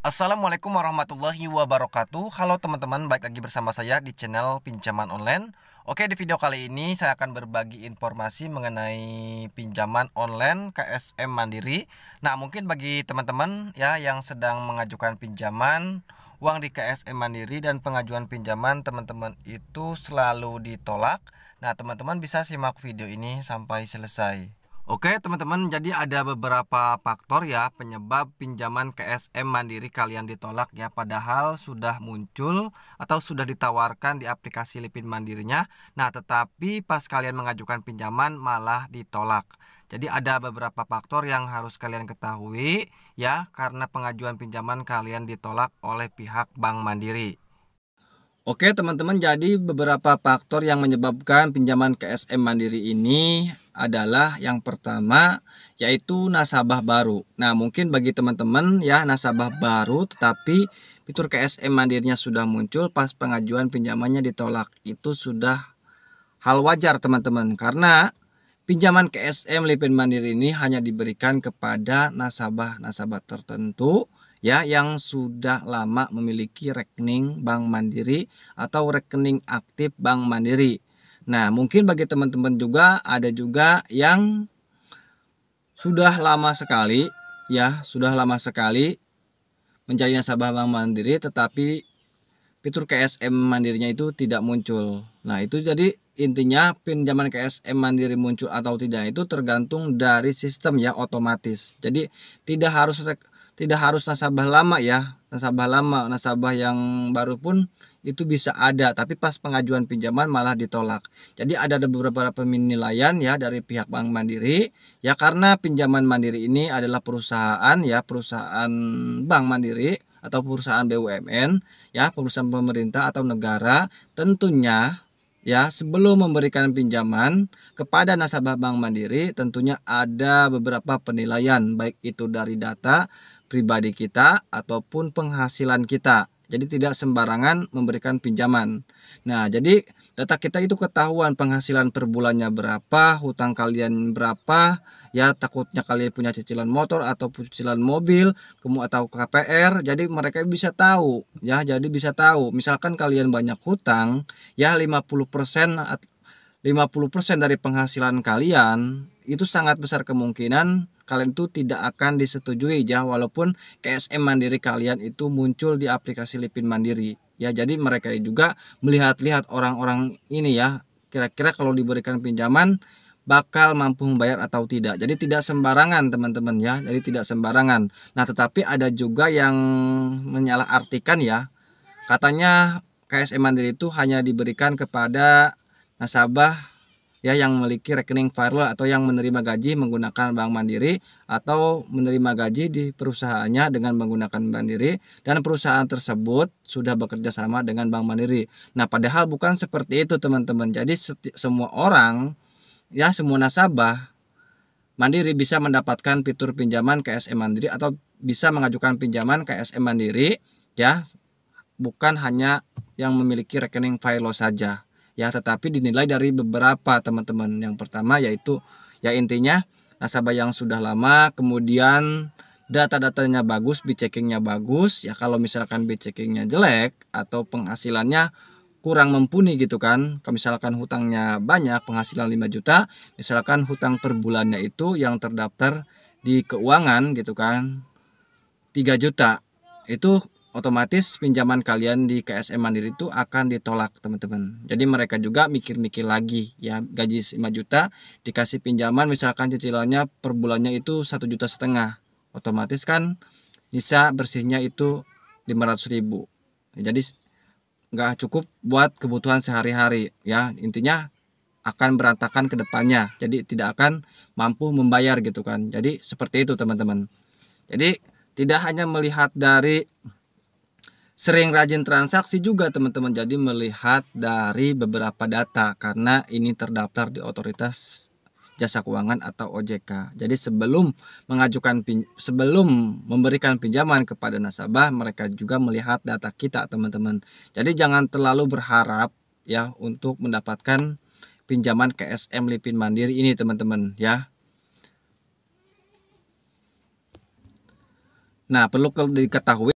Assalamualaikum warahmatullahi wabarakatuh. Halo teman-teman, balik lagi bersama saya di channel pinjaman online. Oke, di video kali ini saya akan berbagi informasi mengenai pinjaman online KSM Mandiri. Nah, mungkin bagi teman-teman ya yang sedang mengajukan pinjaman uang di KSM Mandiri dan pengajuan pinjaman teman-teman itu selalu ditolak. Nah, teman-teman bisa simak video ini sampai selesai. Oke teman-teman, jadi ada beberapa faktor ya penyebab pinjaman KSM Mandiri kalian ditolak ya, padahal sudah muncul atau sudah ditawarkan di aplikasi Lipin Mandirinya. Nah, tetapi pas kalian mengajukan pinjaman malah ditolak. Jadi ada beberapa faktor yang harus kalian ketahui ya, karena pengajuan pinjaman kalian ditolak oleh pihak Bank Mandiri. Oke teman-teman, jadi beberapa faktor yang menyebabkan pinjaman KSM Mandiri ini adalah yang pertama yaitu nasabah baru. Nah, mungkin bagi teman-teman ya nasabah baru tetapi fitur KSM Mandirinya sudah muncul, pas pengajuan pinjamannya ditolak. Itu sudah hal wajar teman-teman, karena pinjaman KSM Lipin Mandiri ini hanya diberikan kepada nasabah-nasabah tertentu ya yang sudah lama memiliki rekening Bank Mandiri atau rekening aktif Bank Mandiri. Nah, mungkin bagi teman-teman juga ada juga yang sudah lama sekali ya, sudah lama sekali menjadi nasabah Bank Mandiri tetapi fitur KSM Mandirinya itu tidak muncul. Nah, itu jadi intinya pinjaman KSM Mandiri muncul atau tidak itu tergantung dari sistem ya, otomatis. Jadi tidak harus nasabah lama ya, nasabah yang baru pun itu bisa ada, tapi pas pengajuan pinjaman malah ditolak. Jadi ada beberapa penilaian ya dari pihak Bank Mandiri ya, karena pinjaman Mandiri ini adalah perusahaan ya, perusahaan Bank Mandiri atau perusahaan BUMN ya, perusahaan pemerintah atau negara. Tentunya ya, sebelum memberikan pinjaman kepada nasabah Bank Mandiri tentunya ada beberapa penilaian, baik itu dari data pribadi kita ataupun penghasilan kita. Jadi tidak sembarangan memberikan pinjaman. Nah, jadi data kita itu ketahuan penghasilan per bulannya berapa, hutang kalian berapa, ya takutnya kalian punya cicilan motor atau cicilan mobil, kemudian atau KPR. Jadi mereka bisa tahu ya, jadi bisa tahu misalkan kalian banyak hutang ya, 50% dari penghasilan kalian itu sangat besar kemungkinan kalian itu tidak akan disetujui ya, walaupun KSM Mandiri kalian itu muncul di aplikasi Lipin Mandiri ya. Jadi mereka juga melihat-lihat orang-orang ini ya, kira-kira kalau diberikan pinjaman bakal mampu membayar atau tidak. Jadi tidak sembarangan teman-teman ya, jadi tidak sembarangan. Nah, tetapi ada juga yang menyalahartikan ya, katanya KSM Mandiri itu hanya diberikan kepada nasabah ya yang memiliki rekening firewall atau yang menerima gaji menggunakan Bank Mandiri atau menerima gaji di perusahaannya dengan menggunakan Mandiri dan perusahaan tersebut sudah bekerja sama dengan Bank Mandiri. Nah, padahal bukan seperti itu teman-teman. Jadi semua orang ya, semua nasabah Mandiri bisa mendapatkan fitur pinjaman KSM Mandiri atau bisa mengajukan pinjaman KSM Mandiri ya, bukan hanya yang memiliki rekening firewall saja ya, tetapi dinilai dari beberapa teman-teman. Yang pertama yaitu ya intinya nasabah yang sudah lama, kemudian data-datanya bagus, B-checkingnya bagus ya. Kalau misalkan B-checkingnya jelek atau penghasilannya kurang mumpuni gitu kan, kalau misalkan hutangnya banyak, penghasilan 5 juta, misalkan hutang per bulannya itu yang terdaftar di keuangan gitu kan 3 juta, itu otomatis pinjaman kalian di KSM Mandiri itu akan ditolak teman-teman. Jadi mereka juga mikir-mikir lagi ya, gaji 5 juta dikasih pinjaman misalkan cicilannya per bulannya itu 1,5 juta, otomatis kan bisa bersihnya itu 500.000. Jadi nggak cukup buat kebutuhan sehari-hari ya, intinya akan berantakan ke depannya, jadi tidak akan mampu membayar gitu kan. Jadi seperti itu teman-teman. Jadi tidak hanya melihat dari sering rajin transaksi juga teman-teman, jadi melihat dari beberapa data karena ini terdaftar di Otoritas Jasa Keuangan atau OJK. Jadi sebelum memberikan pinjaman kepada nasabah, mereka juga melihat data kita teman-teman. Jadi jangan terlalu berharap ya untuk mendapatkan pinjaman KSM Lipin Mandiri ini teman-teman ya. Nah, perlu diketahui